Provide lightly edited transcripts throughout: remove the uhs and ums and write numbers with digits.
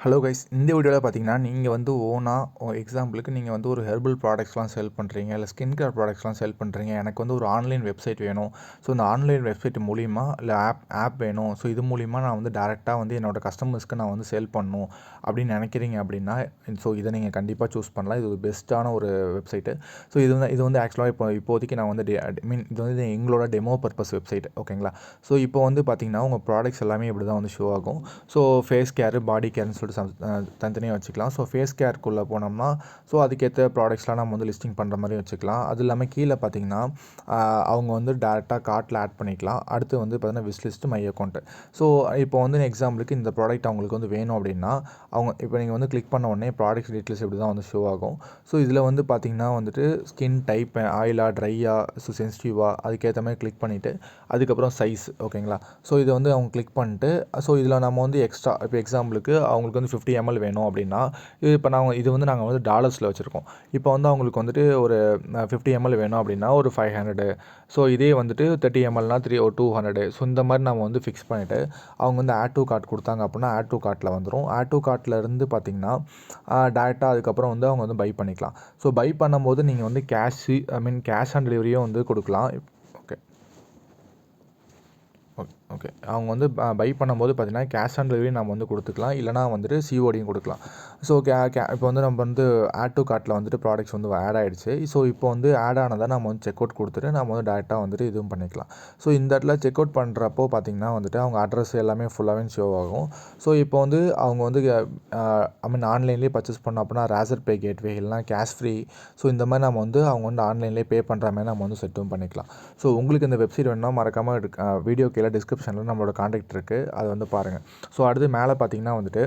Hello guys, இந்த வீடியோவில் பார்த்தீங்கன்னா நீங்கள் வந்து எக்ஸாம்பிளுக்கு நீங்கள் வந்து ஒரு ஹெர்பல் ப்ராடக்ட்ஸ்லாம் செல் பண்ணுறீங்க, இல்லை ஸ்கின் கேர் ப்ராடக்ட்ஸ்லாம் செல் பண்ணுறீங்க. எனக்கு வந்து ஒரு ஆன்லைன் வெப்சைட் வேணும். ஸோ இந்த ஆன்லைன் வெப்சைட் மூலிமா இல்லை ஆப் வேணும். ஸோ இது மூலிமா நான் வந்து டேரெக்டாக வந்து என்னோடய கஸ்டமர்ஸ்க்கு நான் வந்து சேல் பண்ணணும் அப்படின்னு நினைக்கிறீங்க அப்படின்னா, ஸோ இதை நீங்கள் கண்டிப்பாக சூஸ் பண்ணலாம். இது ஒரு பெஸ்ட்டான ஒரு வெப்சைட்டு. ஸோ இது வந்து ஆக்சுவலாக இப்போதைக்கு நான் வந்து இது வந்து எங்களோட டெமோ பர்பஸ் வெப்சைட், ஓகேங்களா. ஸோ இப்போ வந்து பார்த்தீங்கன்னா உங்கள் ப்ராடக்ட்ஸ் எல்லாமே இப்படி தான் வந்து ஷோ ஆகும். ஸோ ஃபேஸ் கேரு, பாடி கேர்னு சொல்லிட்டு தனித்தனியாக வச்சுக்கலாம். ஸோ ஃபேஸ் கேருக்குள்ளே போனோம்னா ஸோ அதுக்கேற்ற ப்ராடக்ட்ஸ்லாம் நம்ம வந்து லிஸ்டிங் பண்ணுற மாதிரி வச்சுக்கலாம். அது இல்லாமல் கீழே பார்த்தீங்கன்னா அவங்க வந்து டேரெக்டாக கார்ட்டில் ஆட் பண்ணிக்கலாம். அடுத்து வந்து பார்த்தீங்கன்னா wish list, my account. So இப்போ வந்து எக்ஸாம்பிளுக்கு இந்த ப்ராடக்ட் அவங்களுக்கு வந்து வேணும் அப்படின்னா இப்போ நீங்கள் வந்து கிளிக் பண்ண உடனே ப்ராடக்ட் டீட்டெயில்ஸ் இப்படி தான் வந்து ஷோ ஆகும். ஸோ இதில் வந்து பார்த்தீங்கன்னா வந்துட்டு ஸ்கின் டைப், ஆயிலா, ட்ரையா, ஸோ சென்சிட்டிவாக அதுக்கேற்ற மாதிரி கிளிக் பண்ணிவிட்டு அதுக்கப்புறம் சைஸ், ஓகேங்களா. ஸோ இதை வந்து அவங்க கிளிக் பண்ணிட்டு ஸோ இதில் நம்ம வந்து எக்ஸ்ட்ரா இப்போ எக்ஸாம்பிளுக்கு அவங்களுக்கு வந்து 50 ml வேணும் அப்படின்னா இப்போ இது வந்து நாங்கள் வந்து டாலர்ஸில் வச்சுருக்கோம். இப்போ வந்து அவங்களுக்கு வந்துட்டு ஒரு 50 ml வேணும் அப்படின்னா ஒரு 500. ஸோ இதே வந்துட்டு 30 mlனா ஒரு 200. ஸோ இந்த மாதிரி நம்ம வந்து ஃபிக்ஸ் பண்ணிவிட்டு அவங்க வந்து ஆட் டு கார்ட் கொடுத்தாங்க அப்படின்னா ஆட் டு கார்ட்டில் வந்துடும். ஆட் டு கார்ட்டில் இருந்து பார்த்திங்கன்னா டேரெக்டாக அதுக்கப்புறம் வந்து அவங்க வந்து பை பண்ணிக்கலாம். ஸோ பை பண்ணும்போது நீங்கள் வந்து கேஷ் ஆன் டெலிவரியும் வந்து கொடுக்கலாம். ஓகே அவங்க வந்து பை பண்ணும்போது பார்த்தீங்கன்னா கேஷ் ஆன் டெலிவரி நம்ம வந்து கொடுத்துக்கலாம், இல்லைனா வந்துட்டு சிஓடியும் கொடுக்கலாம். ஸோ இப்போ வந்து நம்ம வந்து ஆட் டு கார்ட்டில் வந்துட்டு ப்ராடக்ட்ஸ் வந்து ஆட் ஆகிடுச்சு. ஸோ இப்போ வந்து ஆட் ஆனதை நம்ம வந்து செக் அவுட் கொடுத்துட்டு நம்ம வந்து டேரெக்டாக வந்துட்டு இதுவும் பண்ணிக்கலாம். ஸோ இந்த இடத்துல செக் அவுட் பண்ணுறப்போ பார்த்திங்கன்னா வந்துட்டு அவங்க அட்ரஸ் எல்லாமே ஃபுல்லாகவே ஷோ ஆகும். ஸோ இப்போ வந்து அவங்க வந்து ஆன்லைன்லேயே பர்ச்சேஸ் பண்ணோம் அப்படின்னா ரேசர் பே கேட்வே இல்லைனா கேஷ் ஃப்ரீ, ஸோ இந்த மாதிரி நம்ம வந்து அவங்க வந்து ஆன்லைன்லேயே பே பண்ணுற மாதிரி நம்ம வந்து செட்டும் பண்ணிக்கலாம். ஸோ உங்களுக்கு இந்த வெப்சைட் வேணும்னா மறக்காமல் வீடியோ கீழே டிஸ்கிரிப்ஷனில் நம்மளோட காண்டாக்ட் இருக்குது, அதை வந்து பாருங்கள். ஸோ அடுத்து மேலே பார்த்தீங்கன்னா வந்துட்டு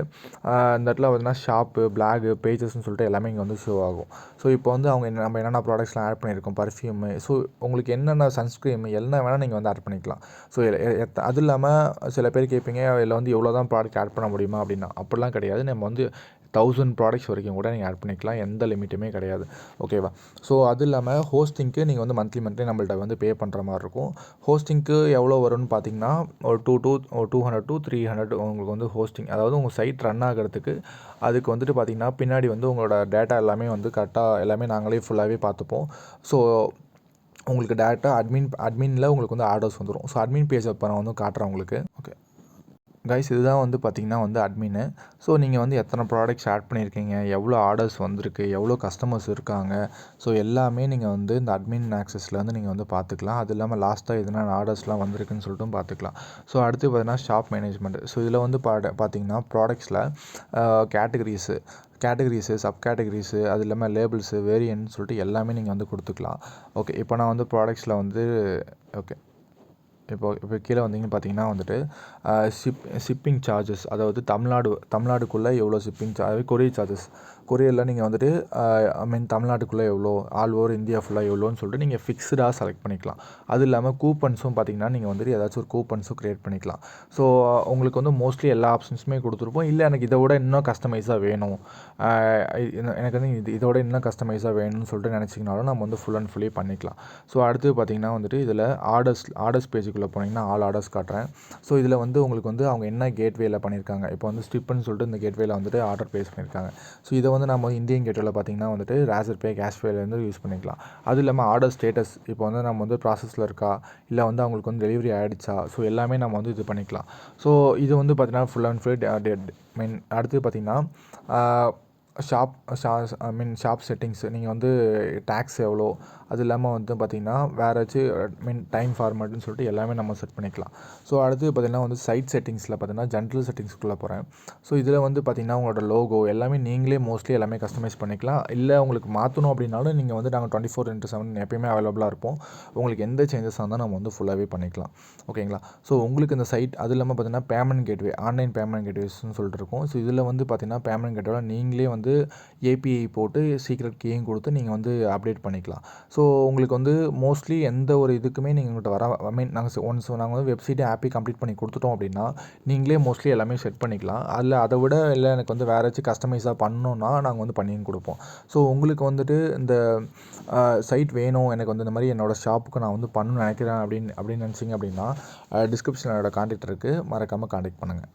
இந்த இடத்துல பார்த்தீங்கன்னா ஷாப்பு, பிளாகு, பேஜஸ்ன்னு சொல்லிட்டு எல்லாமே இங்கே வந்து ஷோ ஆகும். ஸோ இப்போ வந்து நம்ம என்னென்ன ப்ராடக்ட்ஸ்லாம் ஆட் பண்ணியிருக்கோம், பர்ஃப்யூமு, ஸோ உங்களுக்கு என்னென்ன சன்ஸ்க்ரீம் என்ன வேணால் நீங்கள் வந்து ஆட் பண்ணிக்கலாம். ஸோ அது இல்லாமல் சில பேர் கேட்பீங்க இதில் வந்து எவ்வளோ தான் ப்ராடக்ட் ஆட் பண்ண முடியுமா அப்படின்னா, அப்படிலாம் கிடையாது. நம்ம வந்து 1000 ப்ராடக்ட்ஸ் வரைக்கும் கூட நீங்கள் ஆட் பண்ணிக்கலாம், எந்த லிமிட்டுமே கிடையாது, ஓகேவா. ஸோ அது இல்லாமல் ஹோஸ்டிங்க்கு நீங்கள் வந்து மந்த்லி நம்மள்ட்ட வந்து பே பண்ணுற மாதிரி இருக்கும். ஹோஸ்டிங்க்கு எவ்வளோ வரும்னு பார்த்தீங்கன்னா ஒரு 200 to 300 உங்களுக்கு வந்து ஹோஸ்டிங், அதாவது உங்கள் சைட் ரன் ஆகிறதுக்கு. அதுக்கு வந்துட்டு பார்த்திங்கன்னா பின்னாடி வந்து உங்களோட டேட்டா எல்லாமே வந்து கரெக்டாக எல்லாமே நாங்களே ஃபுல்லாகவே பார்த்துப்போம். ஸோ உங்களுக்கு டேரெக்டாக அட்மினில் உங்களுக்கு வந்து ஆர்டர்ஸ் வந்துடும். ஸோ அட்மின் பேஜ் இப்போ நான் வந்து காட்டுறேன் உங்களுக்கு. ஓகே கைஸ், இதுதான் வந்து பார்த்திங்கன்னா வந்து அட்மின்னு. ஸோ நீங்கள் வந்து எத்தனை ப்ராடக்ட்ஸ் ஆட் பண்ணியிருக்கீங்க, எவ்வளோ ஆர்டர்ஸ் வந்திருக்கு, எவ்வளோ கஸ்டமர்ஸ் இருக்காங்க, ஸோ எல்லாமே நீங்கள் வந்து இந்த அட்மின் ஆக்சஸில் வந்து நீங்கள் வந்து பார்த்துக்கலாம். அது இல்லாமல் லாஸ்ட்டாக எதுனா ஆர்டர்ஸ்லாம் வந்திருக்குன்னு சொல்லிட்டு பார்த்துக்கலாம். ஸோ அடுத்து பார்த்தீங்கன்னா ஷாப் மேனேஜ்மெண்ட். ஸோ இதில் வந்து பார்த்திங்கன்னா ப்ராடக்ட்ஸில் கேட்டகரிஸு, சப் கேட்டகரிஸு, அது இல்லாமல் லேபிள்ஸு, வேரியன்ட்னு சொல்லிட்டு எல்லாமே நீங்கள் வந்து கொடுத்துக்கலாம். ஓகே, இப்போ நான் வந்து ப்ராடக்ட்ஸில் வந்து இப்போ கீழே வந்தீங்கன்னு பார்த்தீங்கன்னா வந்துட்டு ஷிப்பிங் சார்ஜஸ், அதாவது தமிழ்நாடுக்குள்ளே எவ்வளோ ஷிப்பிங் அதாவது கொரியர் சார்ஜஸ், கொரியரில் நீங்கள் வந்துட்டு தமிழ்நாட்டுக்குள்ளே எவ்வளோ, ஆல் ஓவர் இந்தியா ஃபுல்லாக எவ்வளோன்னு சொல்லிட்டு நீங்கள் ஃபிக்ஸ்டாக செலக்ட் பண்ணிக்கலாம். அது இல்லாமல் கூப்பன்ஸும் பார்த்திங்கன்னா நீங்கள் வந்துட்டு ஏதாச்சும் ஒரு கூப்பன்ஸும் க்ரியேட் பண்ணிக்கலாம். ஸோ உங்களுக்கு வந்து மோஸ்ட்லி எல்லா ஆப்ஷன்ஸுமே கொடுத்துருப்போம். இல்லை எனக்கு இதை விட இன்னும் கஸ்டமைஸாக வேணும், எனக்கு வந்து இதோட இன்னும் கஸ்டமைஸாக வேணும்னு சொல்லிட்டு நினச்சிங்கனாலும் நம்ம வந்து ஃபுல் அண்ட் ஃபுல்லி பண்ணிக்கலாம். ஸோ அடுத்து பார்த்திங்கன்னா வந்துட்டு இதில் ஆர்டர்ஸ் பேஜுக்குள்ளே போனீங்கன்னா ஆல் ஆர்டர்ஸ் காட்டுறேன். ஸோ இதில் வந்து உங்களுக்கு வந்து அவங்க என்ன கேட்வேல பண்ணியிருக்காங்க, இப்போ வந்து ஸ்டிப்புன்னு சொல்லிட்டு இந்த கேட்வேல வந்துட்டு ஆர்டர் பேஸ் பண்ணியிருக்காங்க. ஸோ இதை வந்து நம்ம இந்தியன் கேட்வேல பார்த்திங்கன்னா வந்துட்டு ரேசர் பே, கேஷ் பேலேருந்து யூஸ் பண்ணிக்கலாம். அது இல்லாமல் ஆர்டர் ஸ்டேட்டஸ், இப்போ வந்து நம்ம வந்து ப்ராசஸில் இருக்கா, இல்லை வந்து அவங்களுக்கு வந்து டெலிவரி ஆகிடுச்சா, ஸோ எல்லாமே நம்ம வந்து இது பண்ணிக்கலாம். ஸோ இது வந்து பார்த்திங்கன்னா ஃபுல் அண்ட் ஃபுல் அடுத்து பார்த்திங்கன்னா ஷாப் செட்டிங்ஸு, நீங்கள் வந்து டேக்ஸ் எவ்வளோ, அது இல்லாமல் வந்து பார்த்திங்கன்னா வேறு ஏதாச்சும் டைம் ஃபார்மேட்டுன்னு சொல்லிட்டு எல்லாமே நம்ம செட் பண்ணிக்கலாம். ஸோ அடுத்து பார்த்திங்கன்னா வந்து சைட் செட்டிங்ஸில் பார்த்திங்கன்னா ஜென்ரல் செட்டிங்ஸ்க்குள்ளே போகிறேன். ஸோ இதில் வந்து பார்த்திங்கன்னா உங்களோட லோகோ எல்லாமே நீங்களே மோஸ்ட்லி எல்லாமே கஸ்டமைஸ் பண்ணிக்கலாம். இல்லை உங்களுக்கு மாற்றணும் அப்படின்னாலும் நீங்கள் வந்து நாங்கள் 24/7 எப்பயுமே அவைலபிளாக இருப்போம். உங்களுக்கு எந்த சேஞ்சஸாக இருந்தால் நம்ம வந்து ஃபுல்லாகவே பண்ணிக்கலாம், ஓகேங்களா. ஸோ உங்களுக்கு இந்த சைட் அது இல்லாமல் பார்த்திங்கன்னா பேமெண்ட் கேட்வே, ஆன்லைன் பேமெண்ட் கேட்வேஸ்ன்னு சொல்லிட்டு இருக்கும். ஸோ இதில் வந்து பார்த்திங்கன்னா பேமெண்ட் கேட்வேல நீங்களே வந்து ஏபிஐ போட்டு சீக்ரெட் கீயும் கொடுத்து நீங்கள் வந்து அப்டேட் பண்ணிக்கலாம். ஸோ உங்களுக்கு வந்து மோஸ்ட்லி எந்த ஒரு இதுக்குமே நீங்கள் உங்கள்கிட்ட நாங்கள் வந்து வெப்சைட்டே ஆப்பே கம்ப்ளீட் பண்ணி கொடுத்துட்டோம் அப்படின்னா நீங்களே மோஸ்ட்லி எல்லாமே செட் பண்ணிக்கலாம். அதை விட இல்லை எனக்கு வந்து வேறு ஏதாச்சும் கஸ்டமைஸாக பண்ணணுன்னா நாங்கள் வந்து பண்ணியும் கொடுப்போம். ஸோ உங்களுக்கு வந்துட்டு இந்த சைட் வேணும், எனக்கு வந்து இந்த மாதிரி என்னோடய ஷாப்புக்கு நான் வந்து பண்ணணும்னு நினைக்கிறேன் அப்படின்னு நினச்சிங்க அப்படின்னா டிஸ்கிரிப்ஷனில் என்னோடய காண்டாக்ட் இருக்குது, மறக்காமல் காண்டாக்ட் பண்ணுங்கள்.